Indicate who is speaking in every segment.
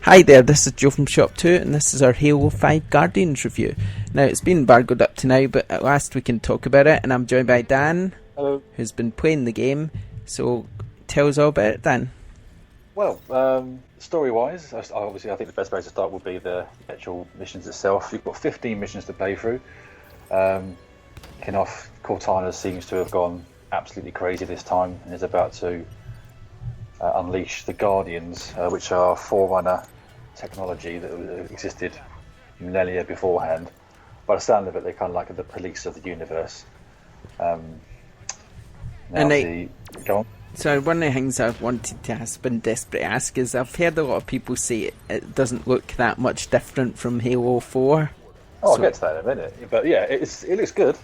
Speaker 1: Hi there, this is Joe from ShopTo, and this is our Halo 5 Guardians review. Now, it's been embargoed up to now, but at last we can talk about it, and I'm joined by Dan.
Speaker 2: Hello.
Speaker 1: Who's been playing the game. So, tell us all about it, Dan.
Speaker 2: Well, story-wise, obviously I think the best place to start would be the actual missions itself. You've got 15 missions to play through. Kinoff Cortana seems to have gone absolutely crazy this time and is about to unleash the Guardians, which are Forerunner technology that existed millennia beforehand. By the sound of it, they're kind of like the police of the universe. Go on.
Speaker 1: So one of the things I've wanted to ask, been desperate to ask, is I've heard a lot of people say it doesn't look that much different from Halo 4.
Speaker 2: I'll get to that in a minute. But yeah, it looks good.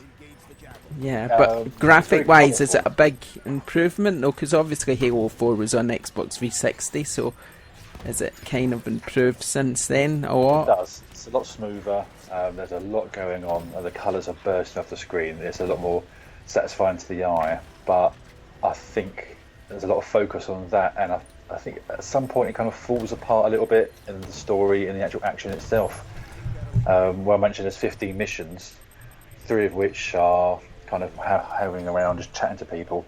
Speaker 1: Yeah, but graphic-wise, is it a big improvement? No, because obviously Halo 4 was on Xbox 360, so is it kind of improved since then a lot?
Speaker 2: It does. It's a lot smoother. There's a lot going on. The colours are bursting off the screen. It's a lot more satisfying to the eye. But I think there's a lot of focus on that, and I think at some point it kind of falls apart a little bit in the story and the actual action itself. Where I mentioned there's 15 missions, 3 of which are kind of hovering around, just chatting to people.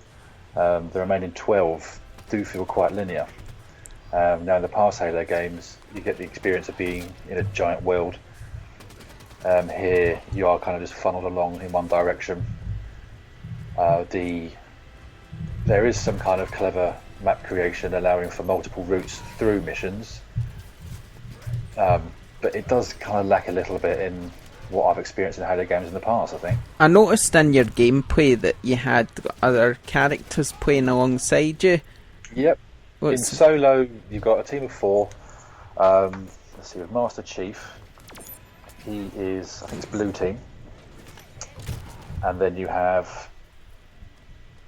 Speaker 2: The remaining 12 do feel quite linear. Now in the past Halo games, you get the experience of being in a giant world. Here you are kind of just funneled along in one direction. There is some kind of clever map creation allowing for multiple routes through missions, but it does kind of lack a little bit in what I've experienced in Halo games in the past, I think.
Speaker 1: I noticed in your gameplay that you had other characters playing alongside you.
Speaker 2: Yep. In solo, you've got a team of 4. Let's see, with Master Chief, he is, I think it's blue team. And then you have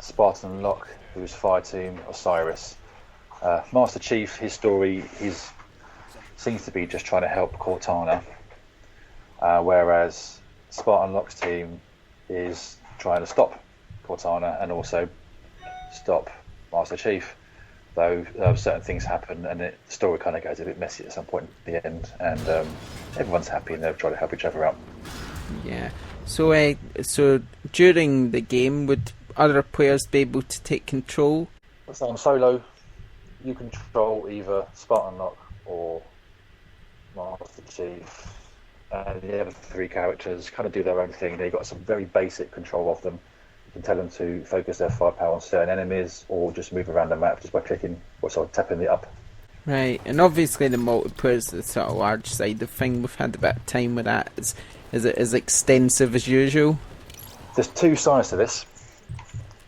Speaker 2: Spartan Locke, who's fire team Osiris. Master Chief, his story, seems to be just trying to help Cortana, whereas Spartan Locke's team is trying to stop Cortana and also stop Master Chief. Though certain things happen and the story kind of goes a bit messy at some point at the end, and everyone's happy and they're trying to help each other out.
Speaker 1: Yeah. So during the game, would other players be able to take control?
Speaker 2: So on solo, you control either Spartan Locke or Master Chief, and the other 3 characters kind of do their own thing. They've got some very basic control of them. You can tell them to focus their firepower on certain enemies or just move around the map just by clicking or sort of tapping it up.
Speaker 1: Right, and obviously the multiplayer is the sort of large side of thing. We've had a bit of time with that. Is it as extensive as usual?
Speaker 2: There's 2 sides to this.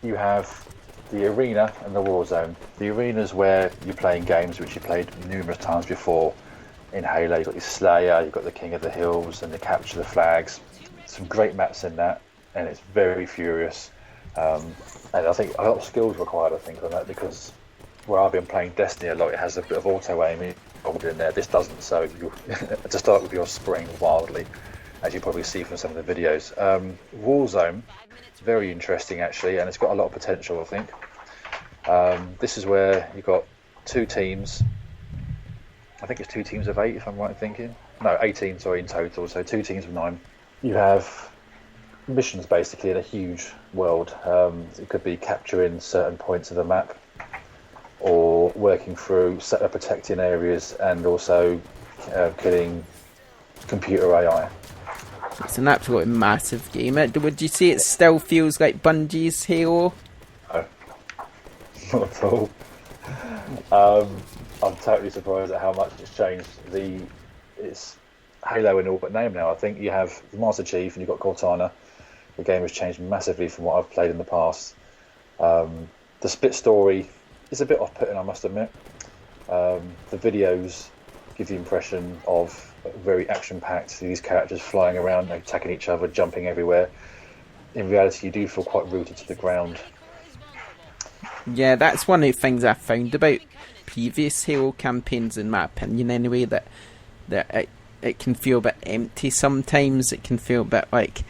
Speaker 2: You have the arena and the war zone. The arena is where you're playing games which you played numerous times before in Halo. You've got your Slayer, you've got the King of the Hills and the Capture the Flags. Some great maps in that, and it's very furious. And I think a lot of skills required, I think, on that, because where I've been playing Destiny a lot, it has a bit of auto-aiming in there. This doesn't, so to start with, you're spraying wildly, as you probably see from some of the videos. Warzone, very interesting actually, and it's got a lot of potential, I think. This is where you've got 2 teams. I think it's 2 teams of 8, if I'm right in thinking. No, 18, sorry, in total, so 2 teams of 9. You have missions basically in a huge world. It could be capturing certain points of the map or working through protecting areas and also killing computer AI.
Speaker 1: It's an absolutely massive game. Would you say it still feels like Bungie's Halo?
Speaker 2: No, not at all. I'm totally surprised at how much it's changed. It's Halo in all but name now. I think you have the Master Chief and you've got Cortana. The game has changed massively from what I've played in the past. The split story is a bit off-putting, I must admit. The videos give the impression of very action-packed, these characters flying around, attacking each other, jumping everywhere. In reality, you do feel quite rooted to the ground.
Speaker 1: Yeah, that's one of the things I found about previous Halo campaigns, in my opinion anyway, that it can feel a bit empty sometimes. It can feel a bit like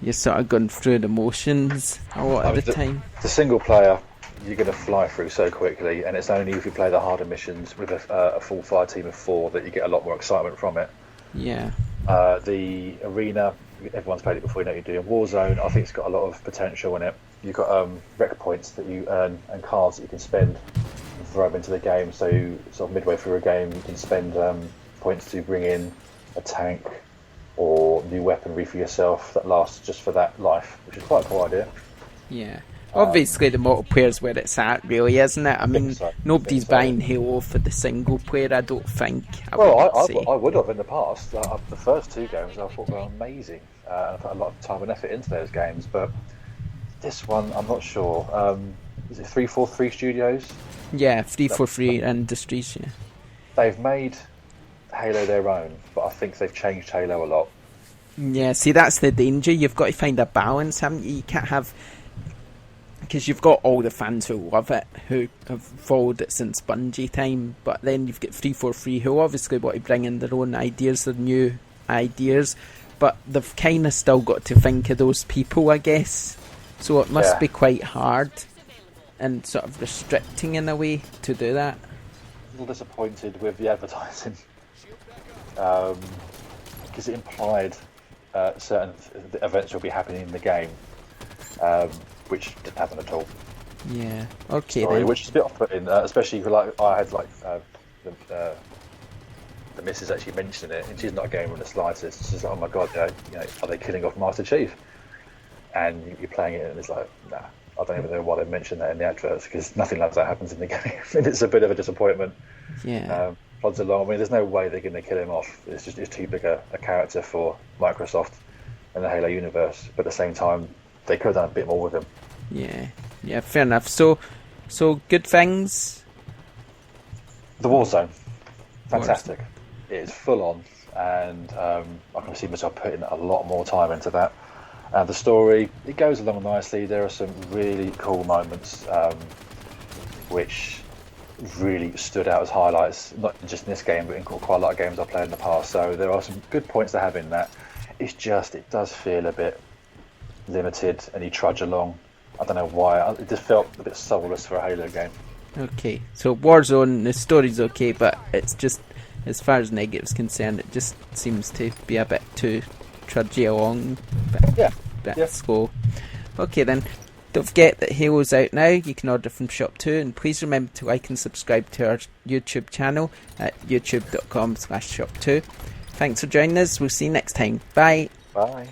Speaker 1: you're sort of going through the motions a lot of the time.
Speaker 2: The single player you're going to fly through so quickly, and it's only if you play the harder missions with a full fire team of 4 that you get a lot more excitement from it.
Speaker 1: Yeah.
Speaker 2: The arena, everyone's played it before, you know what you're doing. Warzone, I think it's got a lot of potential in it. You've got rec points that you earn and cards that you can spend and throw into the game. So sort of midway through a game, you can spend points to bring in a tank or new weaponry for yourself that lasts just for that life, which is quite a cool idea.
Speaker 1: Yeah. Obviously, the multiplayer's where it's at, really, isn't it? I mean,
Speaker 2: so.
Speaker 1: nobody's buying Halo for the single player, I don't think.
Speaker 2: I
Speaker 1: say.
Speaker 2: would have in the past. The first 2 games I thought were amazing. I put a lot of time and effort into those games, but this one, I'm not sure. Is it 343 Studios?
Speaker 1: Yeah, 343 Industries, yeah.
Speaker 2: They've made Halo their own, but I think they've changed Halo a lot.
Speaker 1: Yeah, see, that's the danger. You've got to find a balance, haven't you? You can't have... Because you've got all the fans who love it, who have followed it since Bungie time, but then you've got 343 who obviously want to bring in their own ideas, their new ideas, but they've kind of still got to think of those people, I guess. So it must be quite hard and sort of restricting in a way to do that.
Speaker 2: A little disappointed with the advertising because it implied certain events will be happening in the game, which didn't happen at all.
Speaker 1: Yeah. Okay.
Speaker 2: Sorry,
Speaker 1: then.
Speaker 2: which is a bit off-putting, especially like I had the missus actually mentioned it, and she's not a gamer in the slightest. She's like, "Oh my god, are they killing off Master Chief?" And you're playing it, and it's like, nah. I don't even know why they mentioned that in the adverts, because nothing like that happens in the game. And it's a bit of a disappointment.
Speaker 1: Yeah.
Speaker 2: Plods along. I mean, there's no way they're going to kill him off. It's too big a character for Microsoft and the Halo universe. But at the same time, they could have done a bit more with him.
Speaker 1: Yeah. Yeah. Fair enough. So good things.
Speaker 2: The Warzone, fantastic. It is full on, and I can see myself putting a lot more time into that. The story, it goes along nicely. There are some really cool moments which really stood out as highlights, not just in this game, but in quite a lot of games I've played in the past. So there are some good points to have in that. It's just, it does feel a bit limited, and you trudge along. I don't know why. It just felt a bit soulless for a Halo game.
Speaker 1: Okay, so Warzone, the story's okay, but it's just, as far as negative's concerned, it just seems to be a bit too trudgy along, bit slow. Okay then, don't forget that Halo's out now. You can order from ShopTo, and please remember to like and subscribe to our YouTube channel at youtube.com/ShopTo. Thanks for joining us. We'll see you next time. Bye.
Speaker 2: Bye.